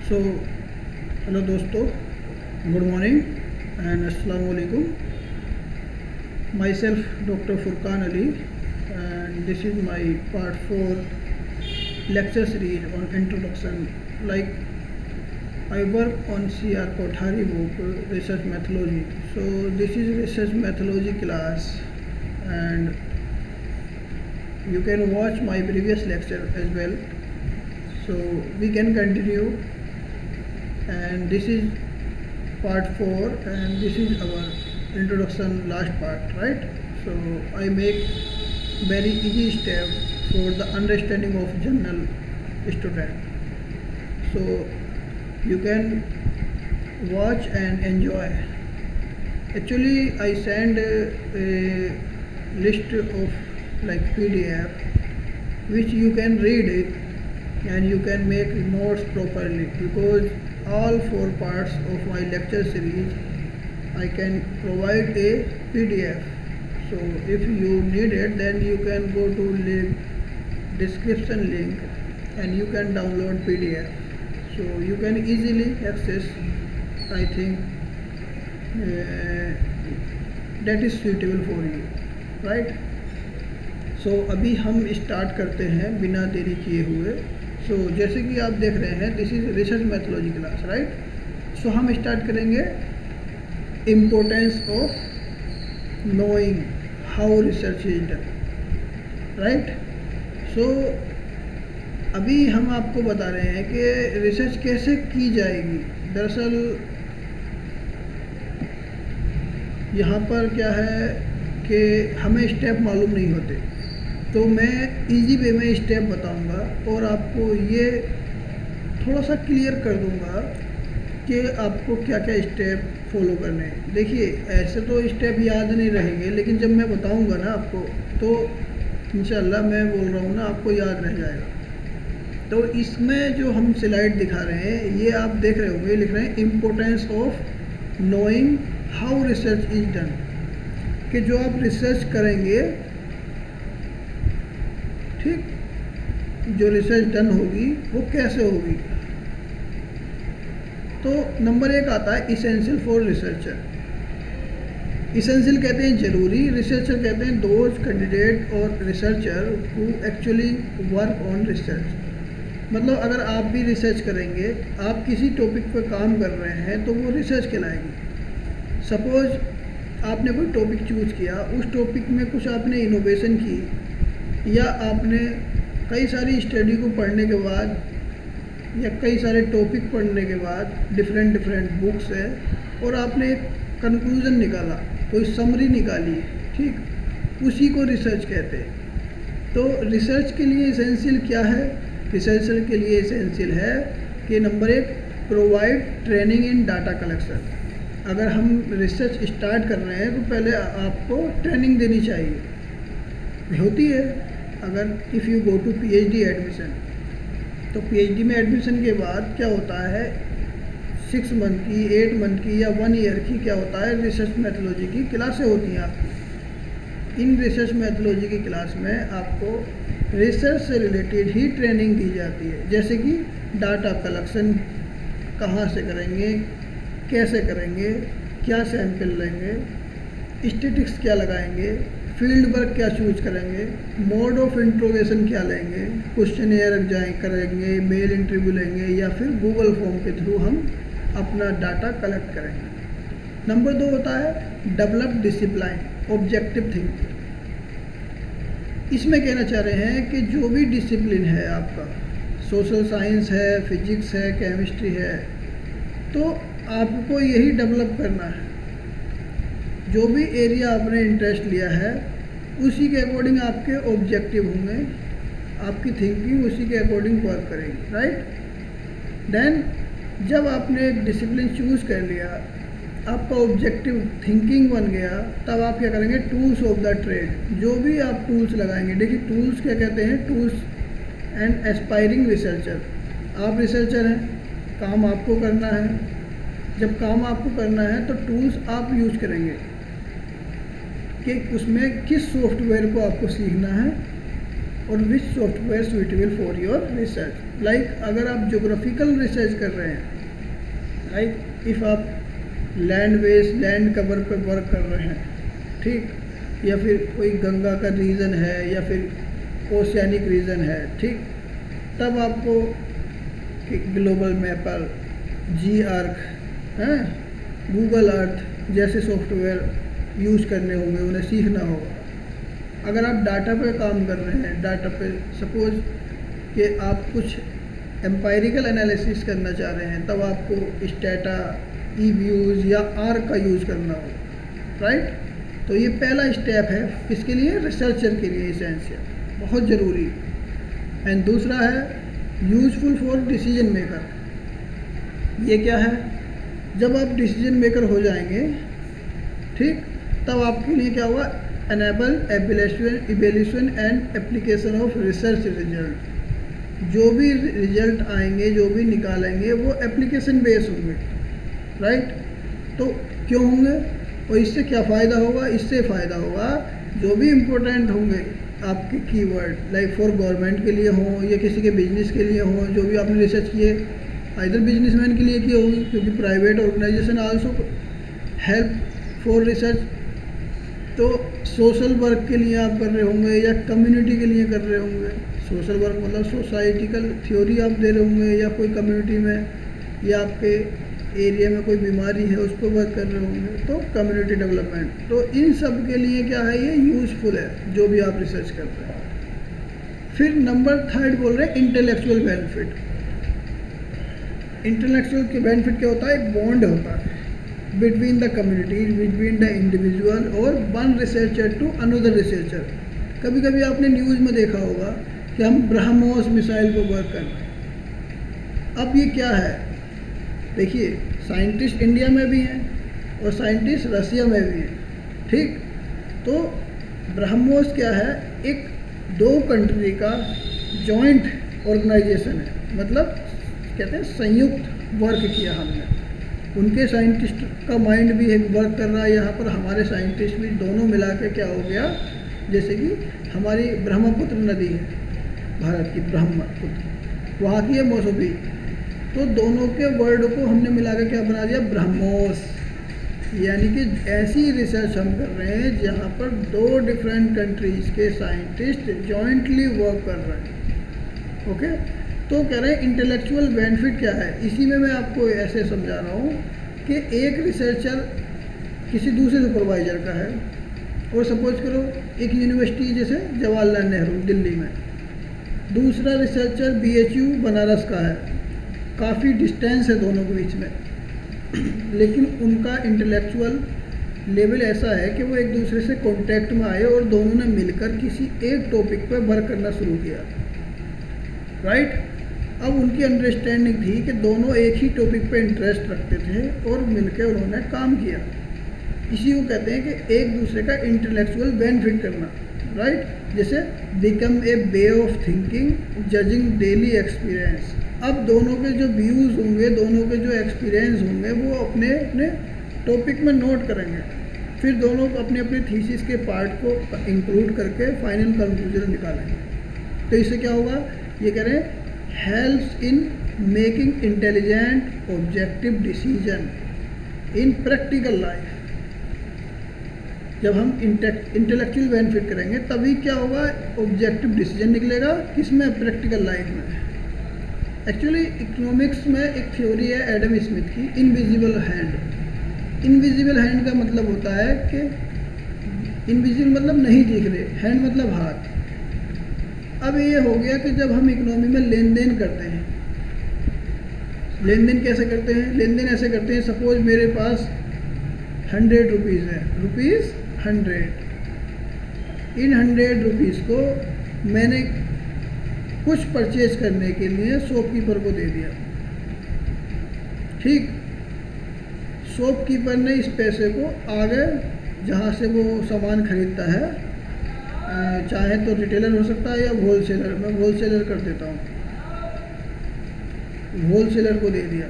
So hello दोस्तों, good morning and अस्सलाम वालेकुम। My self doctor Furqan Ali and this is my part 4 lecture series on introduction. Like, I work on C.R. Kothari book research methodology. So this is research methodology class and you can watch my previous lecture as well. So we can continue, and this is part 4 and this is our introduction last part, right? So I make very easy step for the understanding of general student, so you can watch and enjoy. Actually I send a list of like PDF which you can read it and you can make notes properly, because all 4 parts of my lecture series I can provide a PDF. So if you need it, then you can go to description link and you can download PDF, so you can easily access. I think that is suitable for you, right? So अभी हम start करते हैं बिना देरी किए हुए। सो जैसे कि आप देख रहे हैं, this is research methodology class, right? So हम स्टार्ट करेंगे importance of knowing how research is done, right? सो अभी हम आपको बता रहे हैं कि रिसर्च कैसे की जाएगी। दरअसल यहाँ पर क्या है कि हमें स्टेप मालूम नहीं होते, तो मैं इजी वे में स्टेप बताऊंगा और आपको ये थोड़ा सा क्लियर कर दूंगा कि आपको क्या क्या स्टेप फॉलो करने हैं। देखिए, ऐसे तो स्टेप याद नहीं रहेंगे, लेकिन जब मैं बताऊंगा ना आपको, तो इंशाल्लाह मैं बोल रहा हूँ ना, आपको याद रह जाएगा। तो इसमें जो हम स्लाइड दिखा रहे हैं, ये आप देख रहे होंगे, लिख रहे हैं importance of knowing how research is done, कि जो आप रिसर्च करेंगे, ठीक, जो रिसर्च डन होगी वो कैसे होगी। तो नंबर 1 आता है इसेंशियल फॉर रिसर्चर। इसेंशियल कहते हैं ज़रूरी, रिसर्चर कहते हैं दोज कैंडिडेट और researcher who actually work on research. मतलब अगर आप भी रिसर्च करेंगे, आप किसी टॉपिक पर काम कर रहे हैं, तो वो रिसर्च कहलाएगी। सपोज आपने कोई टॉपिक चूज़ किया, उस टॉपिक में कुछ आपने इनोवेशन की, या आपने कई सारी स्टडी को पढ़ने के बाद या कई सारे टॉपिक पढ़ने के बाद डिफरेंट बुक्स है, और आपने एक कंक्लूज़न निकाला, कोई समरी निकाली, ठीक, उसी को रिसर्च कहते हैं। तो रिसर्च के लिए एसेंशियल क्या है? रिसर्चर के लिए एसेंशियल है कि number 1, provide training in data collection. अगर हम रिसर्च स्टार्ट कर रहे हैं तो पहले आपको ट्रेनिंग देनी चाहिए, होती है। अगर if you go to PhD admission, तो PhD में एडमिशन के बाद क्या होता है, 6 मंथ की, 8 मंथ की या 1 ईयर की क्या होता है, रिसर्च मैथोलॉजी की क्लासें होती हैं आपकी। इन रिसर्च मैथोलॉजी की क्लास में आपको रिसर्च से रिलेटेड ही ट्रेनिंग दी जाती है, जैसे कि डाटा कलेक्शन कहाँ से करेंगे, कैसे करेंगे, क्या सैंपल लेंगे, स्टैटिस्टिक्स क्या लगाएंगे, फील्ड वर्क क्या चूज करेंगे, मोड ऑफ इंट्रोगेशन क्या लेंगे, क्वेश्चनेयर करेंगे, मेल इंटरव्यू लेंगे, या फिर गूगल फॉर्म के थ्रू हम अपना डाटा कलेक्ट करेंगे। नंबर 2 होता है डेवलप डिसिप्लिन ऑब्जेक्टिव थिंकिंग। इसमें कहना चाह रहे हैं कि जो भी डिसिप्लिन है आपका, सोशल साइंस है, फिजिक्स है, केमिस्ट्री है, तो आपको यही डेवलप करना है। जो भी एरिया आपने इंटरेस्ट लिया है, उसी के अकॉर्डिंग आपके ऑब्जेक्टिव होंगे, आपकी थिंकिंग उसी के अकॉर्डिंग वर्क करेगी, राइट? देन जब आपने एक डिसिप्लिन चूज़ कर लिया, आपका ऑब्जेक्टिव थिंकिंग बन गया, तब आप क्या करेंगे, टूल्स ऑफ द ट्रेड, जो भी आप टूल्स लगाएंगे। देखिए, टूल्स क्या कहते हैं, टूल्स एंड एस्पायरिंग रिसर्चर। आप रिसर्चर हैं, काम आपको करना है। जब काम आपको करना है तो टूल्स आप यूज करेंगे कि उसमें किस सॉफ्टवेयर को आपको सीखना है, और विच software suitable for your research. Like अगर आप जोग्राफिकल रिसर्च कर रहे हैं, राइट, इफ़ आप लैंड बेस लैंड कवर पे वर्क कर रहे हैं, ठीक, या फिर कोई गंगा का रीजन है या फिर ओशियानिक रीजन है, ठीक, तब आपको ग्लोबल मैपर, जी आर्क, हैं, गूगल अर्थ जैसे सॉफ्टवेयर यूज़ करने होंगे, उन्हें सीखना होगा। अगर आप डाटा पे काम कर रहे हैं, डाटा पे सपोज कि आप कुछ एम्पायरिकल एनालिसिस करना चाह रहे हैं, तब आपको स्टेटा, ई व्यूज़ या आर्क का यूज़ करना होगा, राइट। तो ये पहला स्टेप है किसके लिए, रिसर्चर के लिए एसेंशियल, बहुत ज़रूरी। एंड दूसरा है यूजफुल फॉर डिसीजन मेकर। ये क्या है, जब आप डिसीजन मेकर हो जाएंगे, ठीक, तब आपके लिए क्या हुआ, enable evaluation and application of research result. जो भी रिजल्ट आएंगे, जो भी निकालेंगे, वो एप्लीकेशन बेस होंगे, राइट। तो क्यों होंगे और इससे क्या फ़ायदा होगा, इससे फ़ायदा होगा जो भी इम्पोर्टेंट होंगे आपके कीवर्ड, लाइक फॉर गवर्नमेंट के लिए हों या किसी के बिजनेस के लिए हों, जो भी आपने रिसर्च किए, आइदर बिजनेसमैन के लिए किए होंगे, क्योंकि private organisation also help for research. तो सोशल वर्क के लिए आप कर रहे होंगे या कम्युनिटी के लिए कर रहे होंगे। सोशल वर्क मतलब सोसाइटिकल थ्योरी आप दे रहे होंगे, या कोई कम्युनिटी में या आपके एरिया में कोई बीमारी है उस पर वर्क कर रहे होंगे, तो कम्युनिटी डेवलपमेंट। तो इन सब के लिए क्या है, ये यूज़फुल है जो भी आप रिसर्च कर रहे हैं। फिर नंबर 3 बोल रहे हैं इंटेलेक्चुअल बेनिफिट। इंटेलेक्चुअल के बेनिफिट क्या होता है, एक बॉन्ड होता है between the community, between the individual और one researcher to another researcher. कभी कभी आपने न्यूज़ में देखा होगा कि हम ब्रह्मोस मिसाइल पर वर्क कर रहे हैं। अब ये क्या है, देखिए, साइंटिस्ट इंडिया में भी हैं और साइंटिस्ट रसिया में भी हैं, ठीक। तो ब्रह्मोस क्या है, एक 2 कंट्री का जॉइंट ऑर्गेनाइजेशन है, मतलब कहते हैं संयुक्त वर्क किया हमने। उनके साइंटिस्ट का माइंड भी एक वर्क कर रहा है यहाँ पर, हमारे साइंटिस्ट भी, दोनों मिला के क्या हो गया, जैसे कि हमारी ब्रह्मपुत्र नदी है भारत की, ब्रह्मपुत्र, वहाँ की है मौसमी, तो दोनों के वर्ड को हमने मिला के क्या बना दिया, ब्रह्मोस। यानी कि ऐसी रिसर्च हम कर रहे हैं जहाँ पर 2 डिफरेंट कंट्रीज़ के साइंटिस्ट जॉइंटली वर्क कर रहे हैं, ओके। तो कह रहे हैं इंटेलेक्चुअल बेनिफिट क्या है, इसी में मैं आपको ऐसे समझा रहा हूँ कि एक रिसर्चर किसी दूसरे सुपरवाइज़र का है, और सपोज करो एक यूनिवर्सिटी जैसे जवाहरलाल नेहरू दिल्ली में, दूसरा रिसर्चर BHU बनारस का है, काफ़ी डिस्टेंस है दोनों के बीच में लेकिन उनका इंटेलेक्चुअल लेवल ऐसा है कि वो एक दूसरे से कांटेक्ट में आए और दोनों ने मिलकर किसी एक टॉपिक पर वर्क करना शुरू किया, राइट। अब उनकी अंडरस्टैंडिंग थी कि दोनों एक ही टॉपिक पे इंटरेस्ट रखते थे और मिलकर उन्होंने काम किया। इसी को कहते हैं कि एक दूसरे का इंटेलेक्चुअल बेनिफिट करना, राइट। जैसे become a way of thinking judging daily experience. अब दोनों के जो व्यूज़ होंगे, दोनों के जो एक्सपीरियंस होंगे, वो अपने अपने टॉपिक में नोट करेंगे, फिर दोनों अपने अपने थीसिस के पार्ट को इंक्लूड करके फाइनल कंक्लूजन निकालेंगे। तो इससे क्या होगा, ये कह रहे हैं helps in making intelligent objective decision in practical life. जब हम इंटेलेक्चुअल बेनिफिट करेंगे तभी क्या होगा, ऑब्जेक्टिव डिसीजन निकलेगा, किसमें, प्रैक्टिकल लाइफ में। एक्चुअली इकोनॉमिक्स में एक थ्योरी है एडम स्मिथ की, इनविजिबल हैंड। इनविजिबल हैंड का मतलब होता है कि इनविजिबल मतलब नहीं दिख रहे, हैंड मतलब हाथ। अब ये हो गया कि जब हम इकोनॉमी में लेन देन करते हैं, लेन देन कैसे करते हैं, लेन देन ऐसे करते हैं, सपोज मेरे पास 100 रुपीज़ है, ₹100, इन 100 रुपीज़ को मैंने कुछ परचेज करने के लिए शॉपकीपर को दे दिया, ठीक। शॉपकीपर ने इस पैसे को आगे जहाँ से वो सामान खरीदता है, चाहे तो रिटेलर हो सकता है या होलसेलर, मैं होलसेलर कर देता हूँ, होलसेलर को दे दिया।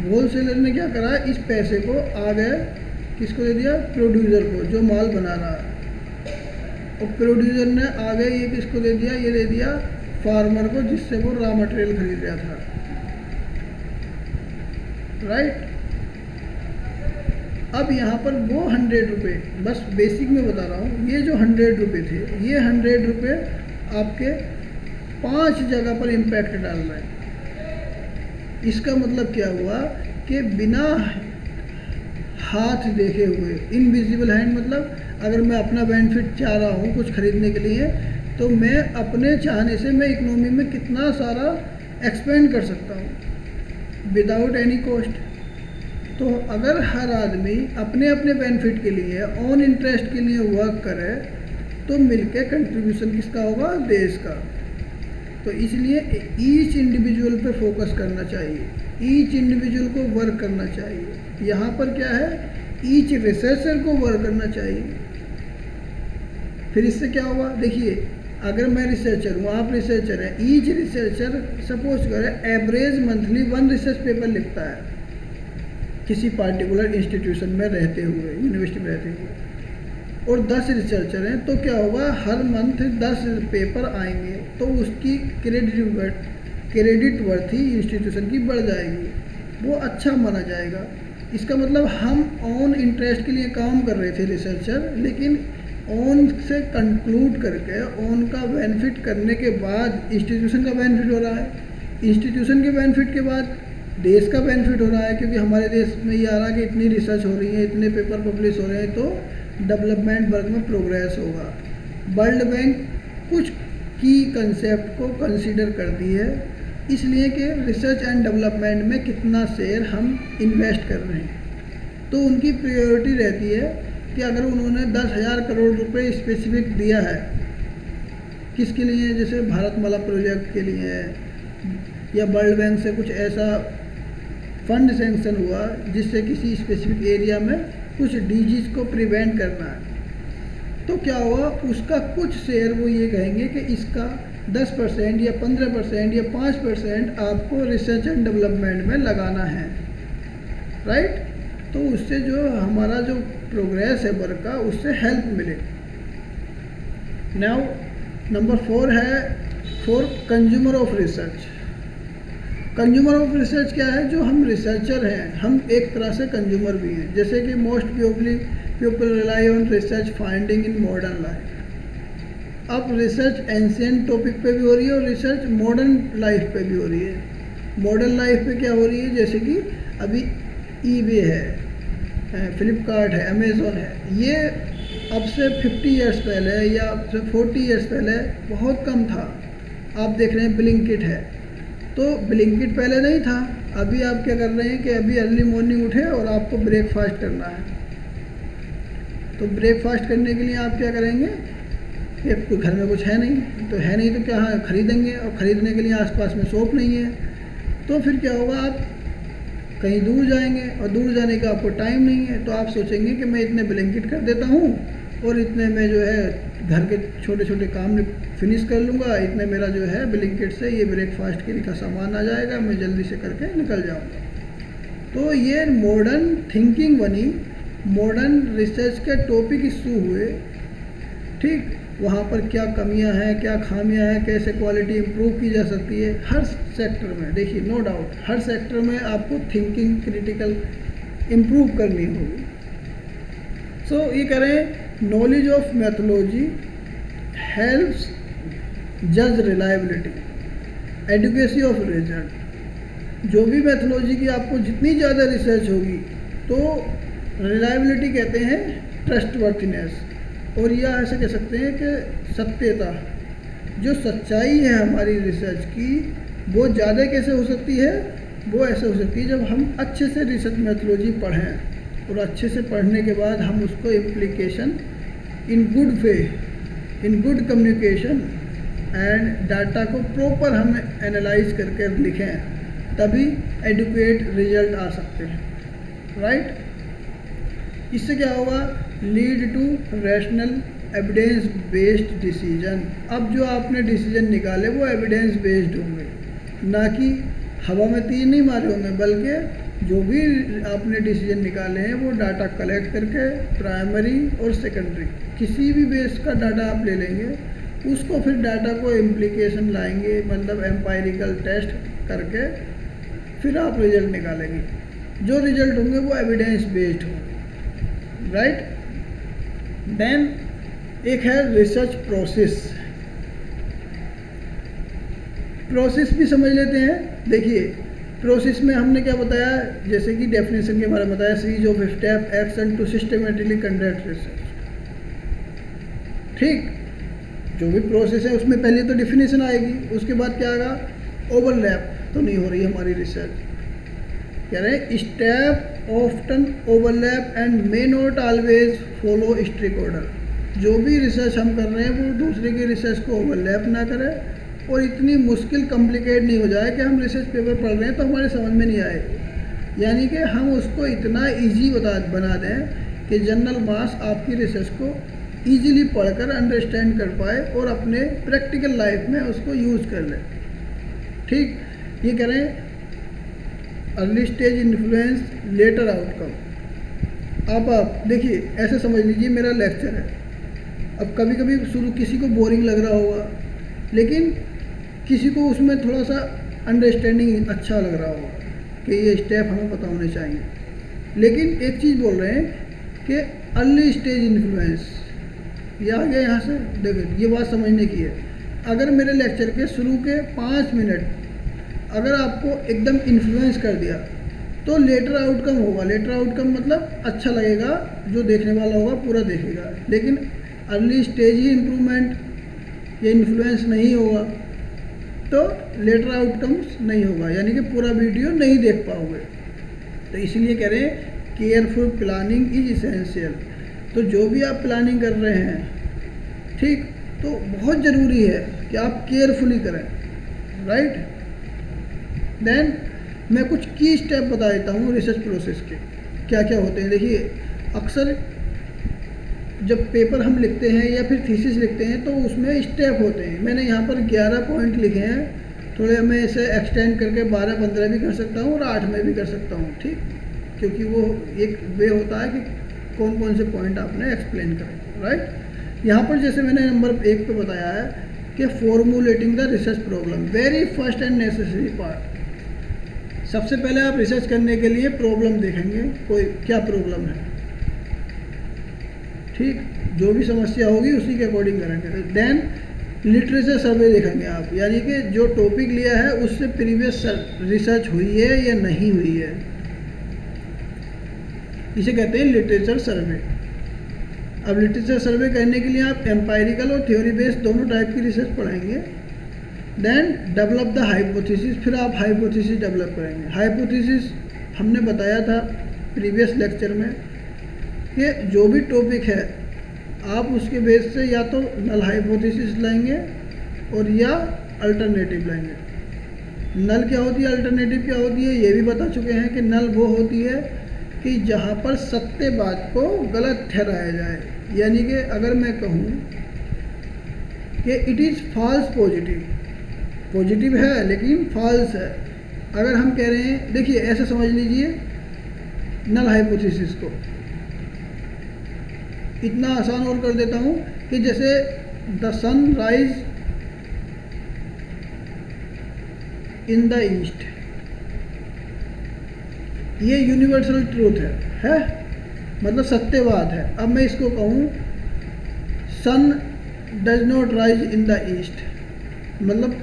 होलसेलर ने क्या करा, इस पैसे को आगे किसको दे दिया, प्रोड्यूसर को, जो माल बना रहा है। और प्रोड्यूसर ने आगे ये किसको दे दिया, ये दे दिया फार्मर को, जिससे वो रॉ मटेरियल खरीद रहा था, राइट। अब यहाँ पर वो 100 रुपये, बस बेसिक में बता रहा हूँ, ये जो 100 रुपये थे, ये 100 रुपये आपके 5 जगह पर इम्पैक्ट डाल रहे हैं। इसका मतलब क्या हुआ कि बिना हाथ देखे हुए, इनविजिबल हैंड, मतलब अगर मैं अपना बेनिफिट चाह रहा हूँ कुछ खरीदने के लिए, तो मैं अपने चाहने से मैं इकोनॉमी में कितना सारा एक्सपेंड कर सकता हूँ विदाउट एनी कॉस्ट। तो अगर हर आदमी अपने अपने बेनिफिट के लिए, ऑन इंटरेस्ट के लिए वर्क करे, तो मिलके कंट्रीब्यूशन किसका होगा, देश का। तो इसलिए ईच इंडिविजुअल पे फोकस करना चाहिए, ईच इंडिविजुअल को वर्क करना चाहिए। यहाँ पर क्या है, ईच रिसर्चर को वर्क करना चाहिए। फिर इससे क्या हुआ, देखिए अगर मैं रिसर्चर हूँ, आप रिसर्चर हैं, ईच रिसर्चर सपोज करें एवरेज मंथली 1 रिसर्च पेपर लिखता है किसी पार्टिकुलर इंस्टीट्यूशन में रहते हुए, यूनिवर्सिटी में रहते हुए, और 10 रिसर्चर हैं, तो क्या होगा, हर मंथ 10 पेपर आएंगे, तो उसकी क्रेडिट वर्थी इंस्टीट्यूशन की बढ़ जाएगी, वो अच्छा माना जाएगा। इसका मतलब हम ऑन इंटरेस्ट के लिए काम कर रहे थे रिसर्चर, लेकिन ऑन से कंक्लूड करके ऑन का बेनिफिट करने के बाद इंस्टीट्यूशन का बेनिफिट हो रहा है, इंस्टीट्यूशन के बेनिफिट के बाद देश का बेनिफिट हो रहा है, क्योंकि हमारे देश में ये आ रहा है कि इतनी रिसर्च हो रही है, इतने पेपर पब्लिश हो रहे हैं, तो डेवलपमेंट वर्क में प्रोग्रेस होगा। वर्ल्ड बैंक कुछ की कंसेप्ट को कंसीडर कर दी है, इसलिए कि रिसर्च एंड डेवलपमेंट में कितना शेयर हम इन्वेस्ट कर रहे हैं। तो उनकी प्रायोरिटी रहती है कि अगर उन्होंने 10,000 करोड़ रुपए स्पेसिफिक दिया है किसके लिए, जैसे भारतमाला प्रोजेक्ट के लिए, या वर्ल्ड बैंक से कुछ ऐसा फंड सेंक्शन हुआ जिससे किसी स्पेसिफिक एरिया में कुछ डिजीज को प्रिवेंट करना है, तो क्या हुआ, उसका कुछ शेयर वो ये कहेंगे कि इसका 10% या 15% या 5% आपको रिसर्च एंड डेवलपमेंट में लगाना है, राइट। तो उससे जो हमारा जो प्रोग्रेस है वर्क का, उससे हेल्प मिले। नाउ नंबर 4 है for consumer of research. Consumer of research क्या है, जो हम रिसर्चर हैं, हम एक तरह से कंज्यूमर भी हैं। जैसे कि most people rely on research finding in modern life. अब रिसर्च एंशिएंट टॉपिक पे भी हो रही है और रिसर्च मॉडर्न लाइफ पे भी हो रही है। मॉडर्न लाइफ पे क्या हो रही है, जैसे कि अभी ईबे है, फ्लिपकार्ट है, अमेज़ॉन है, ये अब से 50 ईयर्स पहले या अब से 40 ईयर्स पहले बहुत कम था। आप देख रहे हैं ब्लिंकिट है, तो ब्लिंकिट पहले नहीं था। अभी आप क्या कर रहे हैं कि अभी अर्ली मॉर्निंग उठे और आपको ब्रेकफास्ट करना है, तो ब्रेकफास्ट करने के लिए आप क्या करेंगे, कि घर में कुछ है नहीं, तो क्या खरीदेंगे, और ख़रीदने के लिए आसपास में शॉप नहीं है, तो फिर क्या होगा, आप कहीं दूर जाएंगे और दूर जाने का आपको टाइम नहीं है, तो आप सोचेंगे कि मैं इतने ब्लैंकेट कर देता हूँ और इतने में जो है घर के छोटे छोटे काम फिनिश कर लूँगा, इतने मेरा जो है ब्लैंकेट से ये ब्रेकफास्ट के लिए का सामान आ जाएगा, मैं जल्दी से करके निकल जाऊँगा। तो ये मॉडर्न थिंकिंग बनी, मॉडर्न रिसर्च के टॉपिक इशू हुए, ठीक। वहाँ पर क्या कमियां हैं, क्या खामियां हैं, कैसे क्वालिटी इम्प्रूव की जा सकती है, हर सेक्टर में देखिए, नो डाउट हर सेक्टर में आपको थिंकिंग क्रिटिकल इम्प्रूव करनी होगी। सो ये करें, नॉलेज ऑफ मैथोलॉजी हेल्प्स जज रिलायबिलिटी, एडुकेसी ऑफ रिजल्ट। जो भी मैथोलॉजी की आपको जितनी ज़्यादा रिसर्च होगी, तो रिलायबिलिटी कहते हैं ट्रस्टवर्थीनेस, और यह ऐसे कह सकते हैं कि सत्यता, जो सच्चाई है हमारी रिसर्च की, वो ज़्यादा कैसे हो सकती है, वो ऐसे हो सकती है जब हम अच्छे से रिसर्च मैथोलॉजी पढ़ें, और अच्छे से पढ़ने के बाद हम उसको implication in good way, in good communication and data को प्रॉपर हम एनालाइज करके लिखें, तभी एडुकेट रिजल्ट आ सकते हैं, राइट। इससे क्या होगा, lead to rational evidence based decision. अब जो आपने डिसीजन निकाले वो एविडेंस बेस्ड होंगे, ना कि हवा में तीर नहीं मारे होंगे, बल्कि जो भी आपने डिसीजन निकाले हैं वो डाटा कलेक्ट करके प्राइमरी और सेकेंडरी किसी भी बेस का डाटा आप ले लेंगे, उसको फिर डाटा को इम्प्लीकेशन लाएंगे, मतलब एम्पायरिकल टेस्ट करके फिर आप रिजल्ट निकालेंगे। जो रिजल्ट होंगे वो एविडेंस बेस्ड होंगे, राइट। देन एक है रिसर्च प्रोसेस। प्रोसेस भी समझ लेते हैं। देखिए प्रोसेस में हमने क्या बताया, जैसे कि डेफिनेशन के बारे में बताया, series of step action to systematically conduct research. ठीक, जो भी प्रोसेस है उसमें पहले तो डेफिनेशन आएगी, उसके बाद क्या आएगा, ओवरलैप तो नहीं हो रही हमारी रिसर्च। कह रहे हैं step often overlap and may not always follow strict order. जो भी रिसर्च हम कर रहे हैं वो दूसरे की रिसर्च को ओवरलैप ना करें और इतनी मुश्किल कॉम्प्लिकेट नहीं हो जाए कि हम रिसर्च पेपर पढ़ रहे हैं तो हमारे समझ में नहीं आए। यानी कि हम उसको इतना इजी बना दें कि जनरल मास आपकी रिसर्च को इजीली पढ़कर अंडरस्टैंड कर पाए और अपने प्रैक्टिकल लाइफ में उसको यूज़ कर ले। ठीक, ये कह रहे हैं early stage influence later outcome. आप देखिए ऐसे समझ लीजिए मेरा लेक्चर है। अब कभी कभी शुरू किसी को बोरिंग लग रहा होगा, लेकिन किसी को उसमें थोड़ा सा अंडरस्टैंडिंग अच्छा लग रहा होगा कि ये स्टेप हमें पता होने चाहिए। लेकिन एक चीज़ बोल रहे हैं कि अर्ली स्टेज इन्फ्लुएंस, ये आ गया यहाँ से। देखो ये बात समझने की है। अगर मेरे लेक्चर के शुरू के 5 मिनट अगर आपको एकदम इन्फ्लुएंस कर दिया तो लेटर आउटकम होगा। लेटर आउटकम मतलब अच्छा लगेगा, जो देखने वाला होगा पूरा देखेगा। लेकिन अर्ली स्टेज ही इम्प्रूवमेंट या इन्फ्लुएंस नहीं होगा तो लेटर आउटकम्स नहीं होगा, यानी कि पूरा वीडियो नहीं देख पाओगे। तो इसीलिए कह रहे हैं केयरफुल प्लानिंग इज इसेंशियल। तो जो भी आप प्लानिंग कर रहे हैं, ठीक, तो बहुत ज़रूरी है कि आप केयरफुली करें, राइट। देन मैं कुछ की स्टेप बता देता हूँ रिसर्च प्रोसेस के क्या क्या होते हैं। देखिए अक्सर जब पेपर हम लिखते हैं या फिर थीसिस लिखते हैं तो उसमें स्टेप होते हैं। मैंने यहाँ पर 11 पॉइंट लिखे हैं, थोड़े मैं इसे एक्सटेंड करके 12-15 भी कर सकता हूँ और 8 में भी कर सकता हूँ, ठीक, क्योंकि वो एक वे होता है कि कौन कौन से पॉइंट आपने एक्सप्लेन करें, राइट। यहाँ पर जैसे मैंने नंबर 1 पे बताया है कि formulating the research problem, very first and necessary part. सबसे पहले आप रिसर्च करने के लिए प्रॉब्लम देखेंगे, कोई क्या प्रॉब्लम है, ठीक, जो भी समस्या होगी उसी के अकॉर्डिंग करेंगे। देन लिटरेचर सर्वे देखेंगे आप, यानी कि जो टॉपिक लिया है उससे प्रीवियस रिसर्च हुई है या नहीं हुई है, इसे कहते हैं लिटरेचर सर्वे। अब लिटरेचर सर्वे करने के लिए आप एम्पायरिकल और थ्योरी बेस्ड दोनों टाइप की रिसर्च पढ़ेंगे। देन डेवलप द हाइपोथेसिस, फिर आप हाइपोथेसिस डेवलप करेंगे। हाइपोथेसिस हमने बताया था प्रीवियस लेक्चर में कि जो भी टॉपिक है आप उसके बेस से या तो नल हाइपोथेसिस लाएंगे और या अल्टरनेटिव लाएंगे। नल क्या होती है, अल्टरनेटिव क्या होती है, ये भी बता चुके हैं कि नल वो होती है कि जहाँ पर सत्य बात को गलत ठहराया जाए। यानी कि अगर मैं कहूँ कि it is false positive, positive है लेकिन फॉल्स है, अगर हम कह रहे हैं, देखिए ऐसे समझ लीजिए नल हाइपोथेसिस को, इतना आसान और कर देता हूँ कि जैसे the sun rise in the east, ये यूनिवर्सल ट्रूथ है, मतलब सत्यवाद है। अब मैं इसको कहूँ sun does not rise in the east, मतलब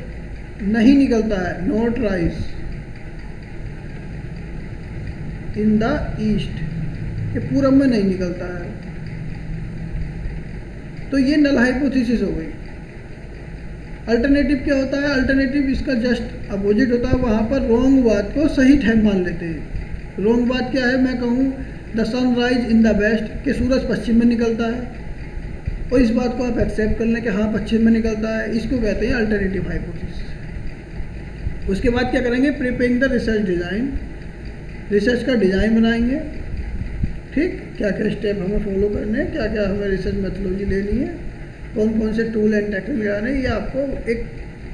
नहीं निकलता है, not rise in the east, ये पूरब में नहीं निकलता है, तो ये नल हाइपोथेसिस हो गई। अल्टरनेटिव क्या होता है, अल्टरनेटिव इसका जस्ट अपोजिट होता है, वहाँ पर रॉन्ग बात को सही ठहर मान लेते हैं। रॉन्ग बात क्या है, मैं कहूँ the sun rise in the west, कि सूरज पश्चिम में निकलता है, और इस बात को आप एक्सेप्ट कर लें कि हाँ पश्चिम में निकलता है, इसको कहते हैं अल्टरनेटिव हाइपोथेसिस। उसके बाद क्या करेंगे, preparing the research design, research का डिज़ाइन बनाएंगे, ठीक, क्या क्या स्टेप हमें फॉलो करने हैं, क्या क्या हमें रिसर्च मेथोलॉजी लेनी है, कौन कौन से टूल एंड टेक्निक लगाने हैं, ये आपको एक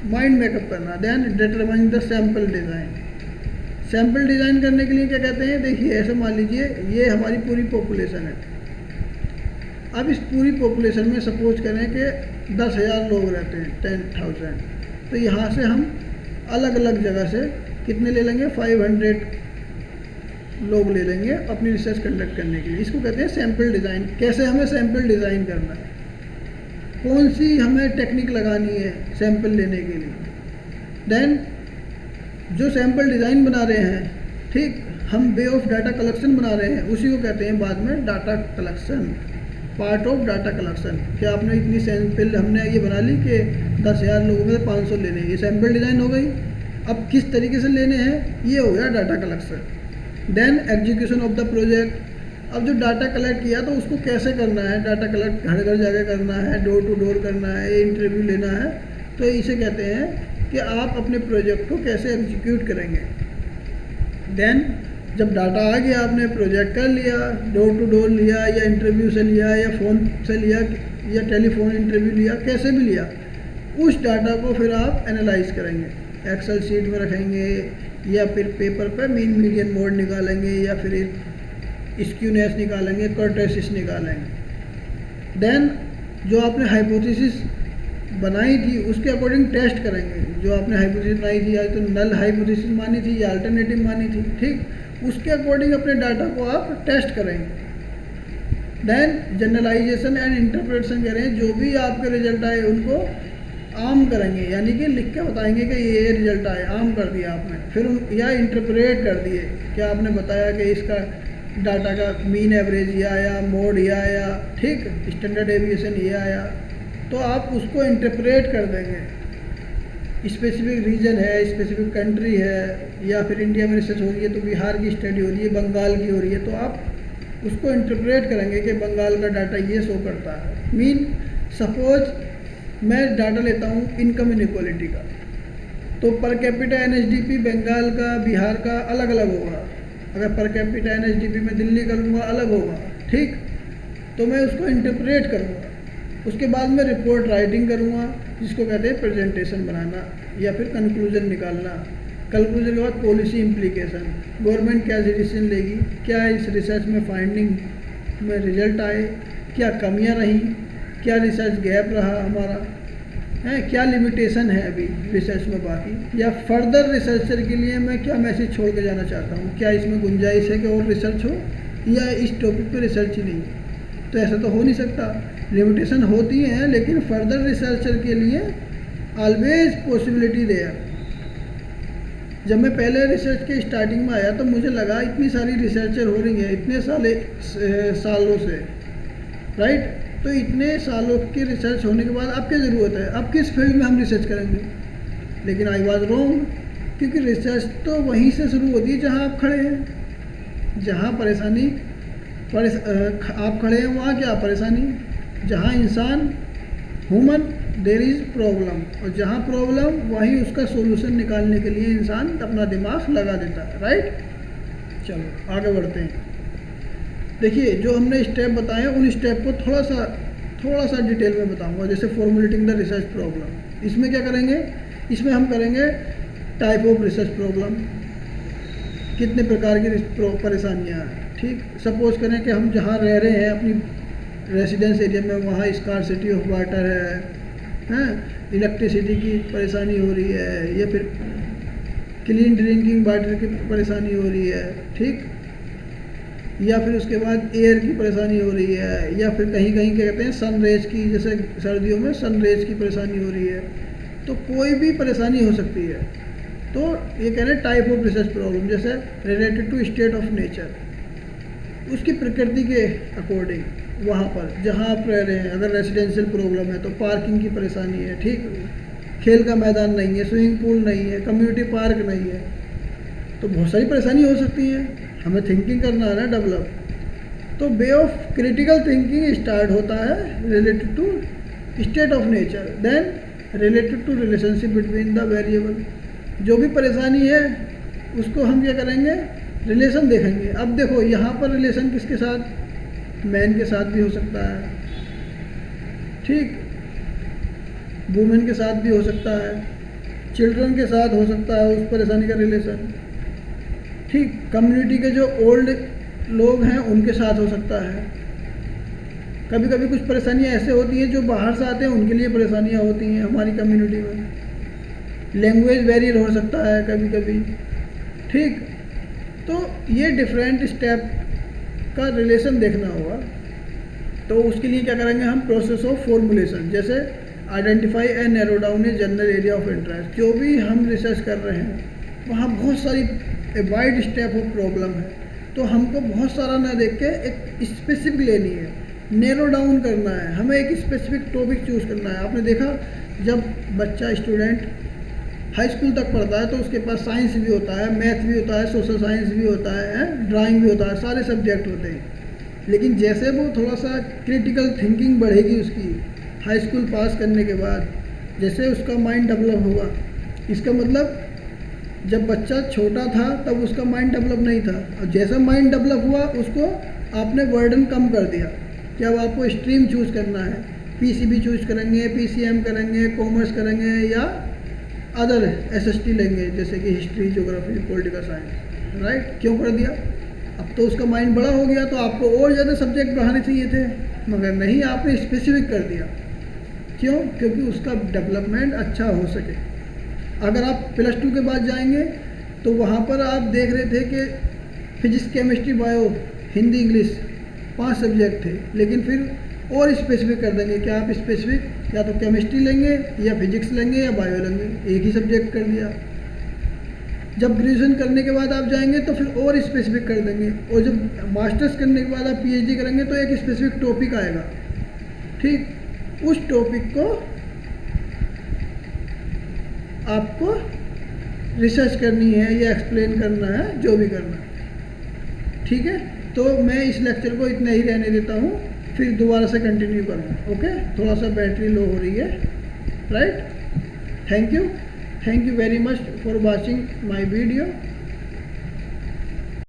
माइंड मेकअप करना। Then determine the sample design, sample design करने के लिए क्या कहते हैं, देखिए ऐसे मान लीजिए ये हमारी पूरी पॉपुलेशन है। अब इस पूरी पॉपुलेशन में सपोज करें कि 10,000 लोग रहते हैं, 10,000, तो यहाँ से हम अलग अलग जगह से कितने ले लेंगे, 500 लोग ले लेंगे अपनी रिसर्च कंडक्ट करने के लिए। इसको कहते हैं सैंपल डिज़ाइन। कैसे हमें सैंपल डिज़ाइन करना है, कौन सी हमें टेक्निक लगानी है सैंपल लेने के लिए। देन जो सैंपल डिज़ाइन बना रहे हैं, ठीक, हम वे ऑफ डाटा कलेक्शन बना रहे हैं, उसी को कहते हैं बाद में data collection, part of data collection. क्या आपने इतनी सैंपल हमने ये बना ली कि 10,000 लोगों में 500 लेने, ये सैंपल डिज़ाइन हो गई। अब किस तरीके से लेने हैं, ये हो गया data collection. Then execution of the project. अब जो डाटा कलेक्ट किया तो उसको कैसे करना है, डाटा कलेक्ट घर घर जाकर करना है, डोर टू डोर करना है, इंटरव्यू लेना है, तो इसे कहते हैं कि आप अपने प्रोजेक्ट को कैसे एग्जीक्यूट करेंगे। देन जब डाटा आ गया, आपने प्रोजेक्ट कर लिया, डोर टू डोर लिया या इंटरव्यू से लिया या फ़ोन से लिया या टेलीफोन इंटरव्यू लिया, कैसे भी लिया, उस डाटा को फिर आप एनालाइज करेंगे, एक्सेल शीट में रखेंगे या फिर पेपर पे मीन मीडियन मोड निकालेंगे या फिर स्क्यूनेस निकालेंगे, कर्टेसिस निकालेंगे। देन जो आपने हाइपोथेसिस बनाई थी उसके अकॉर्डिंग टेस्ट करेंगे। जो आपने हाइपोथेसिस बनाई थी, या तो नल हाइपोथेसिस मानी थी या अल्टरनेटिव मानी थी, ठीक, उसके अकॉर्डिंग अपने डाटा को आप टेस्ट करेंगे। देन जनरलाइजेशन एंड इंटरप्रिटेशन करें, जो भी आपके रिजल्ट आए उनको आम करेंगे, यानी कि लिख के बताएंगे कि ये रिजल्ट आए, आम कर दिया आपने। फिर या इंटरप्रेट कर दिए, क्या आपने बताया कि इसका डाटा का मीन एवरेज ये आया, मोड ये आया, ठीक, स्टैंडर्ड डेविएशन ये आया, तो आप उसको इंटरप्रेट कर देंगे। स्पेसिफिक रीजन है, स्पेसिफिक कंट्री है, या फिर इंडिया में रिसर्च हो रही है तो बिहार की स्टडी हो रही है, बंगाल की हो रही है, तो आप उसको इंटरप्रेट करेंगे कि बंगाल का डाटा ये शो करता है। मीन सपोज मैं डाटा लेता हूँ इनकम इनइक्वालिटी का, तो पर कैपिटा एनएचडीपी बंगाल का, बिहार का अलग अलग होगा। अगर पर कैपिटा एनएचडीपी में दिल्ली का लूँगा अलग होगा, ठीक, तो मैं उसको इंटरप्रेट करूँगा। उसके बाद मैं रिपोर्ट राइटिंग करूँगा, जिसको कहते हैं प्रेजेंटेशन बनाना या फिर कंक्लूजन निकालना। कंक्लूजन के बाद पॉलिसी इम्प्लीकेशन, गवर्नमेंट क्या डिसीजन लेगी, क्या इस रिसर्च में फाइंडिंग में रिजल्ट आए, क्या कमियां रहीं, क्या रिसर्च गैप रहा हमारा है, क्या लिमिटेशन है अभी रिसर्च में बाकी, या फर्दर रिसर्चर के लिए मैं क्या मैसेज छोड़ के जाना चाहता हूँ, क्या इसमें गुंजाइश है कि और रिसर्च हो या इस टॉपिक पे रिसर्च ही नहीं है। तो ऐसा तो हो नहीं सकता, लिमिटेशन होती है, लेकिन फर्दर रिसर्चर के लिए ऑलवेज पॉसिबिलिटी देयर। जब मैं पहले रिसर्च के स्टार्टिंग में आया तो मुझे लगा इतनी सारी रिसर्चर हो रही हैं इतने सालों से, राइट, तो इतने सालों की रिसर्च होने के बाद अब क्या ज़रूरत है, अब किस फील्ड में हम रिसर्च करेंगे। लेकिन आई वॉज रॉन्ग, क्योंकि रिसर्च तो वहीं से शुरू होती है जहाँ आप खड़े हैं। जहाँ परेशानी आप खड़े हैं वहाँ क्या परेशानी, जहाँ इंसान ह्यूमन देयर इज़ प्रॉब्लम, और जहाँ प्रॉब्लम वहीं उसका सोल्यूशन निकालने के लिए इंसान अपना दिमाग लगा देता है, राइट। चलो आगे बढ़ते हैं। देखिए जो हमने स्टेप बताए उन स्टेप को थोड़ा सा डिटेल में बताऊंगा। जैसे फॉर्मुलेटिंग द रिसर्च प्रॉब्लम, इसमें क्या करेंगे, इसमें हम करेंगे टाइप ऑफ रिसर्च प्रॉब्लम, कितने प्रकार की परेशानियाँ हैं, ठीक। सपोज करें कि हम जहाँ रह रहे हैं अपनी रेसिडेंस एरिया में, वहाँ स्कार्सिटी ऑफ वाटर है, इलेक्ट्रिसिटी की परेशानी हो रही है, या फिर क्लीन ड्रिंकिंग वाटर की परेशानी हो रही है, ठीक, या फिर उसके बाद एयर की परेशानी हो रही है, या फिर कहीं कहीं क्या कहते हैं सन रेज की, जैसे सर्दियों में सन रेज की परेशानी हो रही है। तो कोई भी परेशानी हो सकती है। तो ये कह रहे हैं टाइप ऑफ रिसर्च प्रॉब्लम, जैसे related to state of nature, उसकी प्रकृति के अकॉर्डिंग वहाँ पर जहाँ आप रह रहे हैं। अगर रेजिडेंशियल प्रॉब्लम है तो पार्किंग की परेशानी है, ठीक, खेल का मैदान नहीं है, स्विमिंग पूल नहीं है, कम्युनिटी पार्क नहीं है, तो बहुत सारी परेशानी हो सकती है। हमें थिंकिंग करना है ना डेवलप। तो way of critical thinking start होता है related to state of nature, then related to relationship between the variable. जो भी परेशानी है उसको हम क्या करेंगे, रिलेशन देखेंगे। अब देखो यहाँ पर रिलेशन किसके साथ, मैन के साथ भी हो सकता है, ठीक, वुमेन के साथ भी हो सकता है, चिल्ड्रन के साथ हो सकता है उस परेशानी का रिलेशन, ठीक, कम्युनिटी के जो ओल्ड लोग हैं उनके साथ हो सकता है। कभी कभी कुछ परेशानियां ऐसे होती हैं जो बाहर से आते हैं उनके लिए परेशानियां होती हैं हमारी कम्युनिटी में। लैंग्वेज बैरियर हो सकता है कभी कभी। ठीक, तो ये डिफरेंट स्टेप का रिलेशन देखना होगा। तो उसके लिए क्या करेंगे हम, प्रोसेस ऑफ फॉर्मुलेशन, जैसे identify and narrow down a general area of interest. जो भी हम रिसर्च कर रहे हैं वहाँ बहुत सारी वाइड स्टेप ऑफ प्रॉब्लम है, तो हमको बहुत सारा ना देख के एक स्पेसिफिक लेनी है, नैरो डाउन करना है, हमें एक स्पेसिफिक टॉपिक चूज़ करना है। आपने देखा जब बच्चा स्टूडेंट हाई स्कूल तक पढ़ता है तो उसके पास साइंस भी होता है, मैथ भी होता है, सोशल साइंस भी होता है, ड्राइंग भी होता है, सारे सब्जेक्ट होते हैं। लेकिन जैसे वो थोड़ा सा क्रिटिकल थिंकिंग बढ़ेगी उसकी हाई स्कूल पास करने के बाद, जैसे उसका माइंड डेवलप होगा, इसका मतलब जब बच्चा छोटा था तब उसका माइंड डेवलप नहीं था, और जैसा माइंड डेवलप हुआ उसको आपने बर्डन कम कर दिया कि अब आपको स्ट्रीम चूज़ करना है, पीसीबी चूज़ करेंगे, पीसीएम करेंगे, कॉमर्स करेंगे या अदर एसएसटी लेंगे जैसे कि history, geography, political science, right. क्यों कर दिया? अब तो उसका माइंड बड़ा हो गया तो आपको और ज़्यादा सब्जेक्ट बढ़ाने चाहिए थे, मगर नहीं, आपने स्पेसिफिक कर दिया। क्यों? क्योंकि उसका डेवलपमेंट अच्छा हो सके। अगर आप +2 के बाद जाएंगे तो वहाँ पर आप देख रहे थे कि physics, chemistry, bio, Hindi, English 5 subject थे, लेकिन फिर और स्पेसिफिक कर देंगे कि आप स्पेसिफिक या तो केमिस्ट्री लेंगे या फिजिक्स लेंगे या बायो लेंगे, एक ही सब्जेक्ट कर दिया। जब ग्रेजुएशन करने के बाद आप जाएंगे तो फिर और स्पेसिफिक कर देंगे, और जब मास्टर्स करने के बाद आप पीएचडी करेंगे तो एक स्पेसिफिक टॉपिक आएगा। ठीक, उस टॉपिक को आपको रिसर्च करनी है या एक्सप्लेन करना है, जो भी करना है। ठीक है, तो मैं इस लेक्चर को इतना ही रहने देता हूँ, फिर दोबारा से कंटिन्यू करूँगा। ओके, थोड़ा सा बैटरी लो हो रही है, right. Thank you very much for watching my video.